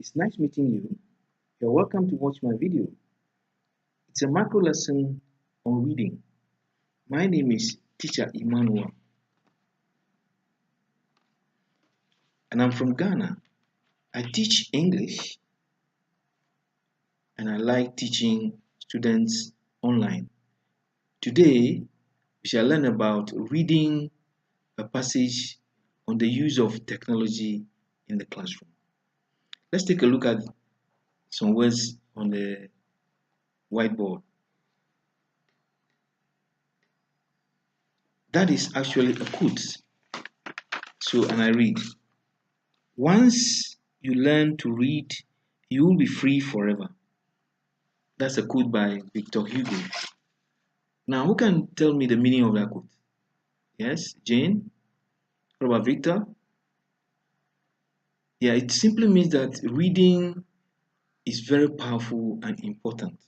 It's nice meeting you. You're welcome to watch my video. It's a macro lesson on reading. My name is Teacher Emmanuel, and I'm from Ghana. I teach English, and I like teaching students online. Today, we shall learn about reading a passage on the use of technology in the classroom. Let's take a look at some words on the whiteboard. That is actually a quote. And I read, "Once you learn to read, you will be free forever." That's a quote by Victor Hugo. Now, who can tell me the meaning of that quote? Yes, Jane? What about Victor? Yeah, it simply means that reading is very powerful and important.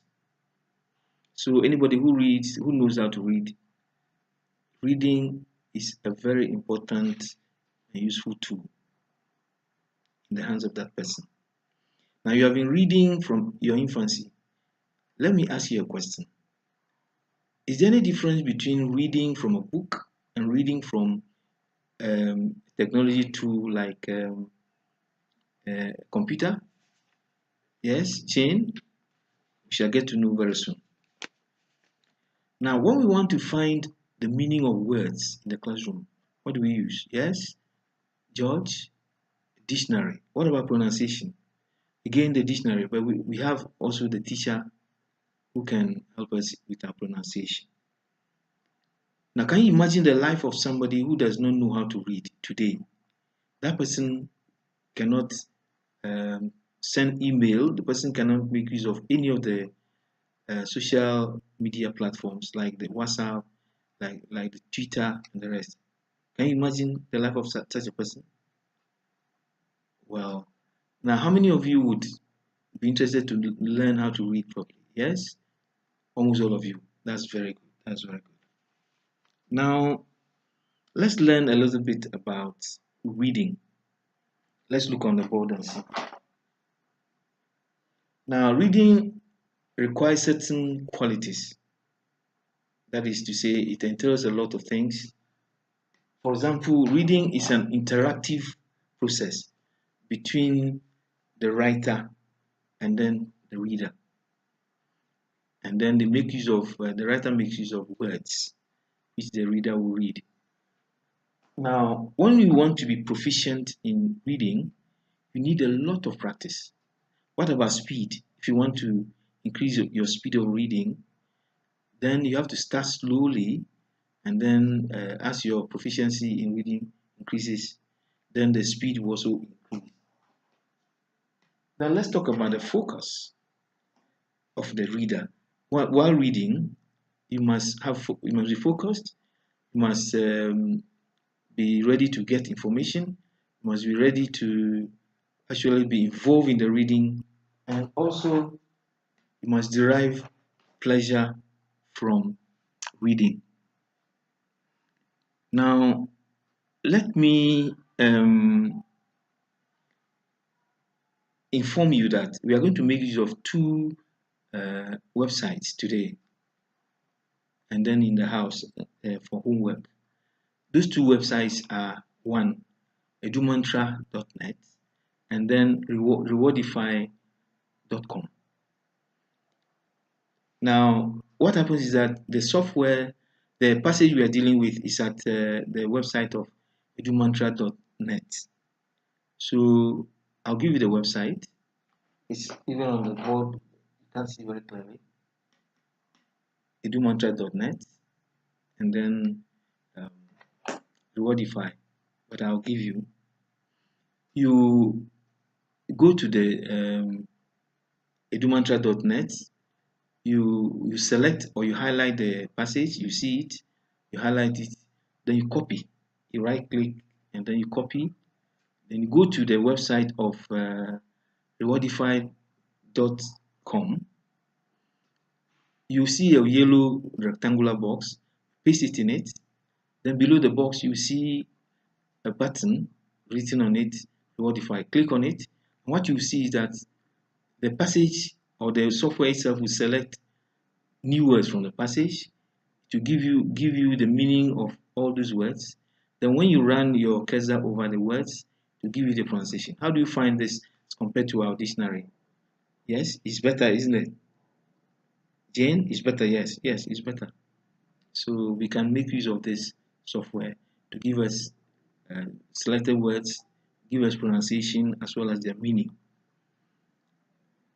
So anybody who reads, who knows how to read, reading is a very important and useful tool in the hands of that person. Now, you have been reading from your infancy. Let me ask you a question. Is there any difference between reading from a book and reading from technology tool like computer? Yes, Jane? We shall get to know very soon. Now, when we want to find the meaning of words in the classroom, what do we use? Yes, George? Dictionary. What about pronunciation? Again, the dictionary, but we have also the teacher who can help us with our pronunciation. Now, can you imagine the life of somebody who does not know how to read today? That person cannot send email. The person cannot make use of any of the social media platforms like the WhatsApp, like the Twitter and the rest. Can you imagine the life of such a person? Well, now how many of you would be interested to learn how to read properly? Yes, almost all of you. That's very good. That's very good. Now, let's learn a little bit about reading. Let's look on the board and see. Now, reading requires certain qualities. That is to say, it entails a lot of things. For example, reading is an interactive process between the writer and then the reader. And then they make use of, the writer makes use of words which the reader will read. Now, when you want to be proficient in reading, you need a lot of practice. What about speed? If you want to increase your speed of reading, then you have to start slowly, and then as your proficiency in reading increases, then the speed will also increase. Now let's talk about the focus of the reader. While reading, you must be focused. You must be ready to get information. You must be ready to actually be involved in the reading, and also you must derive pleasure from reading. Now, let me inform you that we are going to make use of two websites today, and then in the house for homework. Those two websites are one, edumantra.net, and then rewardify.com. Now, what happens is that the software, the passage we are dealing with is at the website of edumantra.net. So I'll give you the website. It's even on the board. You can't see very clearly. edumantra.net, and then rewardify. But I'll give you. You go to the edumantra.net. You select or you highlight the passage. You see it. You highlight it. Then you copy. You right click and then you copy. Then you go to the website of rewardify.com. You see a yellow rectangular box. Paste it in it. Then below the box you see a button written on it, Rewardify. Click on it What you see is that the passage or the software itself will select new words from the passage to give you the meaning of all those words. Then when you run your cursor over the words to give you the pronunciation. How do you find this as compared to our dictionary? Yes, it's better, isn't it? Jane, is better. Yes, yes, it's better. So we can make use of this software to give us selected words, give us pronunciation as well as their meaning.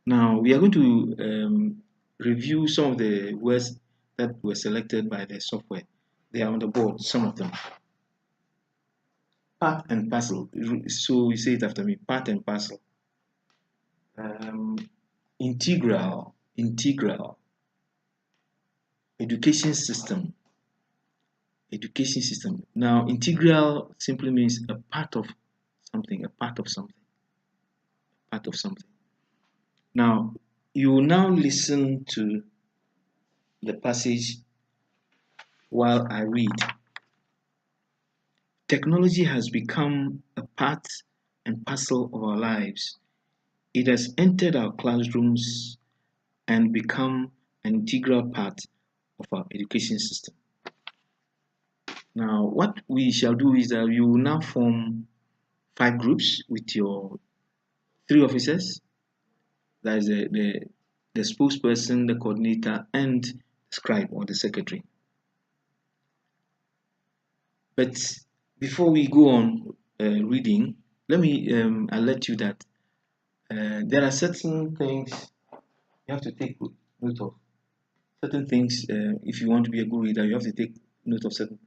Now we are going to review some of the words that were selected by the software. They are on the board, some of them. Part and parcel. So you say it after me. Part and parcel. Um, integral. Education system. Education system. Now, integral simply means a part of something, a part of something, part of something. Now, you will now listen to the passage while I read. Technology has become a part and parcel of our lives. It has entered our classrooms and become an integral part of our education system. Now, what we shall do is that you will now form 5 groups with your 3 officers. That is the spokesperson, the coordinator, and the scribe or the secretary. But before we go on reading, let me alert you that there are certain things you have to take note of. Certain things, if you want to be a good reader, you have to take note of certain things.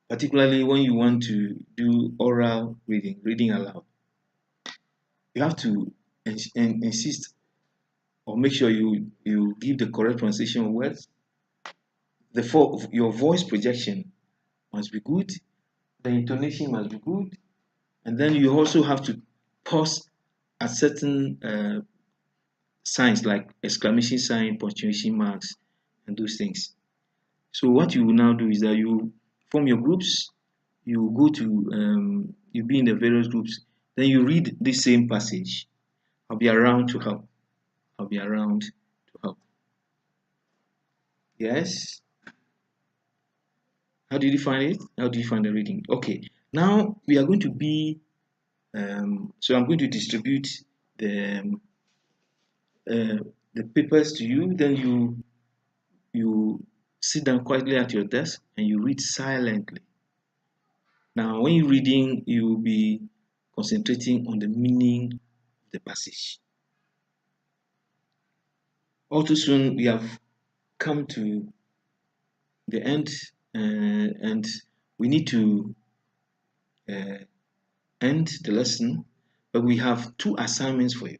Particularly when you want to do oral reading, reading aloud. You have to insist or make sure you give the correct pronunciation of words. Your voice projection must be good, the intonation must be good, and then you also have to pause at certain signs like exclamation sign, punctuation marks, and those things. So what you will now do is that you form your groups, you go to you be in the various groups, then you read the same passage. I'll be around to help. I'll be around to help. Yes. How did you find it? How did you find the reading? Okay. Now we are going to be. So I'm going to distribute the uh, the papers to you. Then you sit down quietly at your desk and you read silently. Now, when you're reading, you will be concentrating on the meaning of the passage. All too soon, we have come to the end, and we need to uh, end the lesson, but we have 2 assignments for you.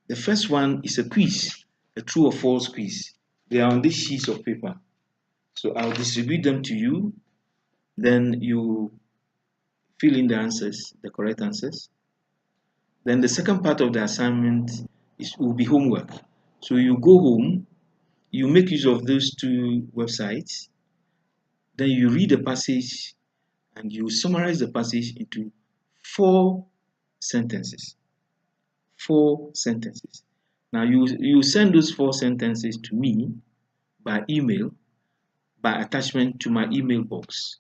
The first one is a quiz, a true or false quiz. They are on these sheets of paper. So I'll distribute them to you. Then you fill in the answers, the correct answers. Then the second part of the assignment will be homework. So you go home, you make use of those 2 websites, then you read the passage and you summarize the passage into 4 sentences. 4 sentences. Now you send those 4 sentences to me by email, by attachment to my email box.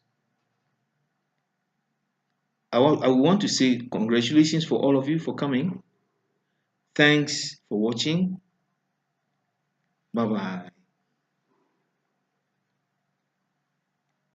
I want to say congratulations for all of you for coming. Thanks for watching. Bye bye.